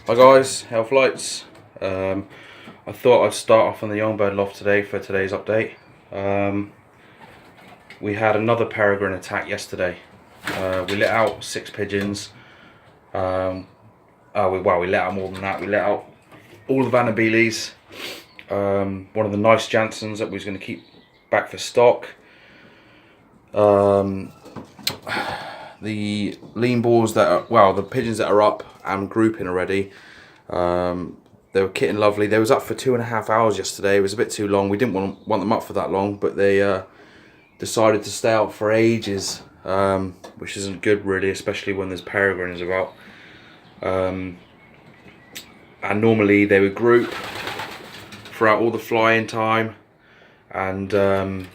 Hi guys, Health Lights. I thought I'd start off on the young bird loft today for today's update. We had another peregrine attack yesterday. We let out 6 pigeons. We let out more than that. We let out all the Vannabeelies. One of the nice Jansons that we was going to keep back for stock. The leen boers that are, the pigeons that are up and grouping already, they were kitting lovely. They was up for 2.5 hours yesterday. It was a bit too long. We didn't want them up for that long, but they decided to stay out for ages, which isn't good really, especially when there's peregrines about. And normally they would group throughout all the flying time, and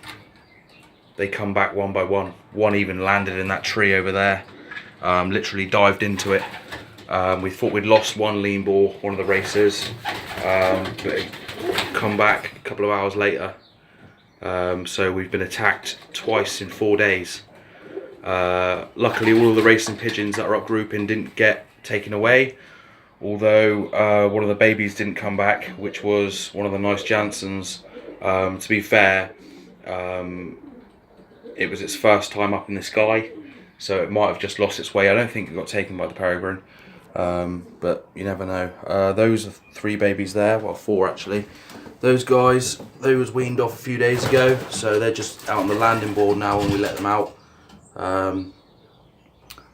they come back one by one. One even landed in that tree over there, literally dived into it. We thought we'd lost one leen boer, one of the races, but it come back a couple of hours later. So we've been attacked twice in 4 days. Luckily all of the racing pigeons that are up grouping didn't get taken away, although one of the babies didn't come back, which was one of the nice Jansons. To be fair, it was its first time up in the sky, so it might have just lost its way. I don't think it got taken by the peregrine, but you never know. Those are 3 babies there, well 4 actually. Those guys, they was weaned off a few days ago, so they're just out on the landing board now when we let them out.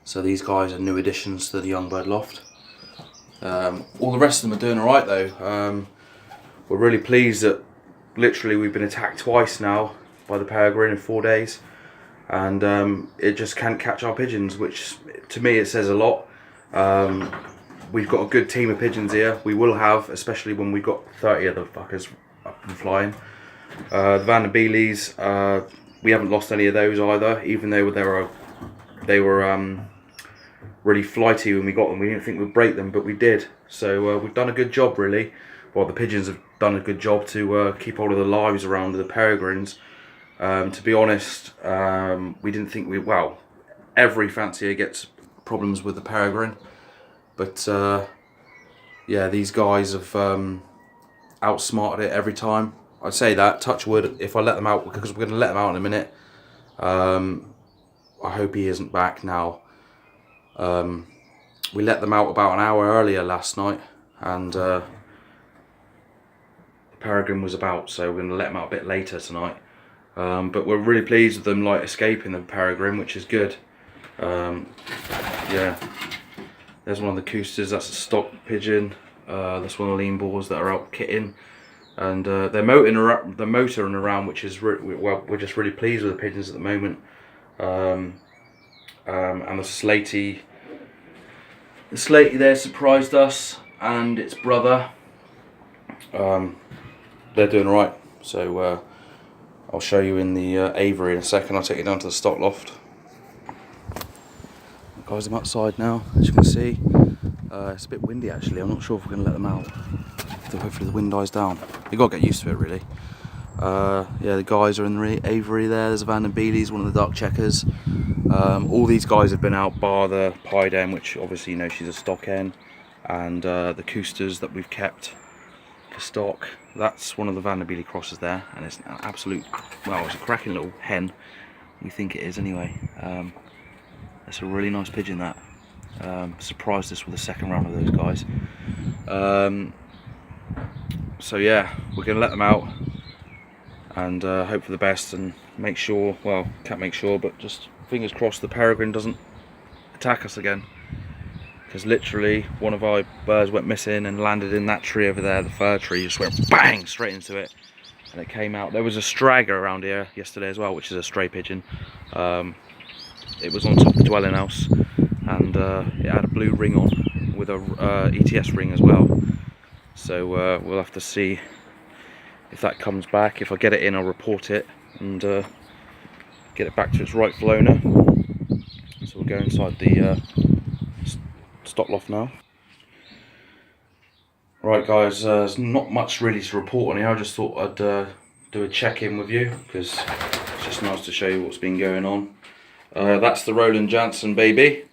So these guys are new additions to the young bird loft. All the rest of them are doing alright though. We're really pleased that literally we've been attacked twice now by the peregrine in 4 days, and it just can't catch our pigeons, which to me it says a lot. We've got a good team of pigeons here. We will have, especially when we've got 30 of the fuckers up and flying. The Vannabeelies, we haven't lost any of those either, even though they were really flighty when we got them. We didn't think we'd break them, but we did. So we've done a good job really. Well, the pigeons have done a good job to keep hold of the lives around the peregrines. To be honest, we didn't think every fancier gets problems with the peregrine, but yeah, these guys have outsmarted it every time. I'd say that, touch wood, if I let them out, because we're going to let them out in a minute. I hope he isn't back now. We let them out about an hour earlier last night, and the peregrine was about, so we're going to let them out a bit later tonight. But we're really pleased with them escaping the peregrine, which is good. Yeah, there's one of the coosters, that's a stock pigeon. That's one of the leen boers that are out kitting, and they're motoring around, which is we're just really pleased with the pigeons at the moment. And the slaty there surprised us, and its brother. They're doing alright, so I'll show you in the aviary in a second. I'll take you down to the stock loft. Guys, I'm outside now, as you can see. It's a bit windy actually. I'm not sure if we're going to let them out. So hopefully the wind dies down. You've got to get used to it really. Yeah, the guys are in the aviary there. There's a Vannabeelies, one of the dark checkers. All these guys have been out, bar the pied hen, which obviously you know she's a stock hen, and the coosters that we've kept for stock. That's one of the Vannabeelie crosses there, and it's an absolute, it's a cracking little hen. We think it is anyway. That's a really nice pigeon that. Surprised us with the second round of those guys. So yeah, we're going to let them out and hope for the best, and make sure, can't make sure, but just fingers crossed the peregrine doesn't attack us again. Because literally one of our birds went missing and landed in that tree over there, the fir tree, just went bang straight into it, and it came out. There was a stragger around here yesterday as well, which is a stray pigeon. It was on top of the dwelling house, and it had a blue ring on with a ETS ring as well. So we'll have to see if that comes back. If I get it in, I'll report it and get it back to its rightful owner. So we'll go inside the stock loft now. Right guys, there's not much really to report on here. I just thought I'd do a check-in with you, because it's just nice to show you what's been going on. That's the Roland Jansen baby.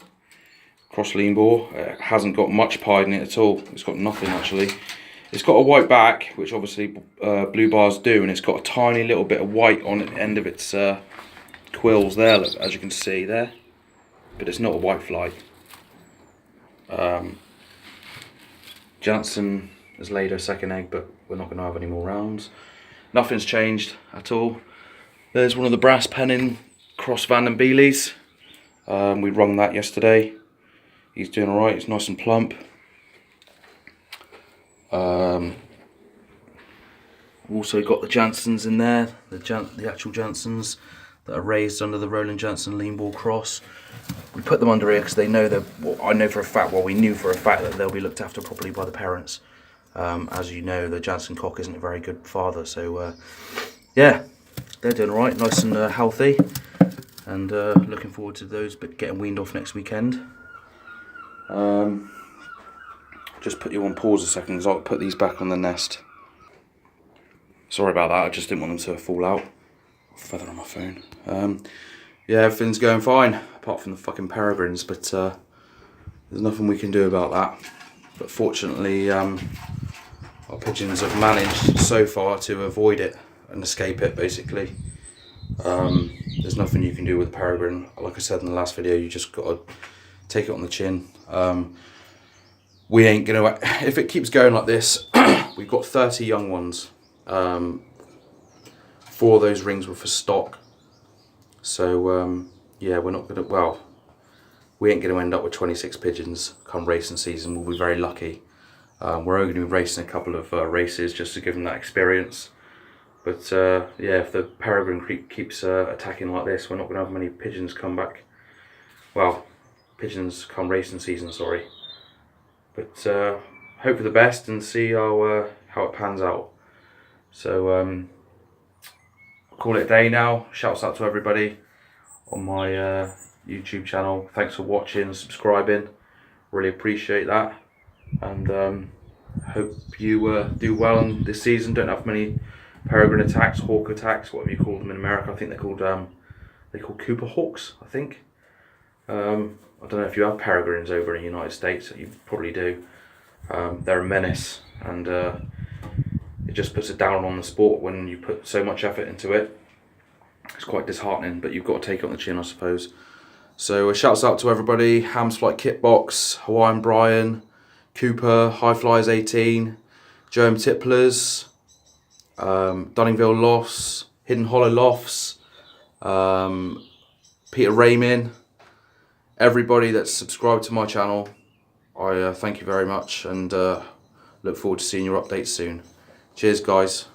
cross lean boar. It hasn't got much pied in it at all. It's got nothing actually. It's got a white back, which obviously blue bars do, and it's got a tiny little bit of white on the end of its quills there, look, as you can see there. But it's not a white fly. Jansen has laid her second egg, but we're not going to have any more rounds. Nothing's changed at all. There's one of the brass penning cross Van and Beeleys. We rung that yesterday. He's doing alright, it's nice and plump. Also got the Jansens in there, the actual Jansens that are raised under the Roland Jansen lean ball cross. We put them under here because they know that, well, I know for a fact, well, we knew for a fact that they'll be looked after properly by the parents. As you know, the Jansen cock isn't a very good father, so yeah, they're doing alright, nice and healthy, and looking forward to those but getting weaned off next weekend. Just put you on pause a second because I'll put these back on the nest. Sorry about that, I just didn't want them to fall out. Feather on my phone. Yeah, everything's going fine apart from the fucking peregrines, but there's nothing we can do about that. But fortunately, our pigeons have managed so far to avoid it and escape it, basically. There's nothing you can do with a peregrine. Like I said in the last video, you just got to take it on the chin. We ain't gonna, if it keeps going like this, we've got 30 young ones. 4 of those rings were for stock. So yeah, we're not gonna, well, we ain't gonna end up with 26 pigeons come racing season. We'll be very lucky. We're only gonna be racing a couple of races just to give them that experience. But yeah, if the peregrine keeps attacking like this, we're not gonna have many pigeons come back. Well, pigeons come racing season, sorry. But hope for the best and see how it pans out. So I'll call it a day now. Shouts out to everybody on my YouTube channel. Thanks for watching, subscribing. Really appreciate that. And hope you do well in this season. Don't have many peregrine attacks, hawk attacks, whatever you call them in America. I think they're called Cooper hawks, I think. I don't know if you have peregrines over in the United States. You probably do. They're a menace, and it just puts a down on the sport when you put so much effort into it. It's quite disheartening, but you've got to take it on the chin, I suppose. So shouts out to everybody: Hams Flight Kitbox, Hawaiian Brian, Cooper, High Flyers 18, Joe Tipplers, Dunningville Lofts, Hidden Hollow Lofts, Peter Raymond, everybody that's subscribed to my channel. I thank you very much, and look forward to seeing your updates soon. Cheers guys.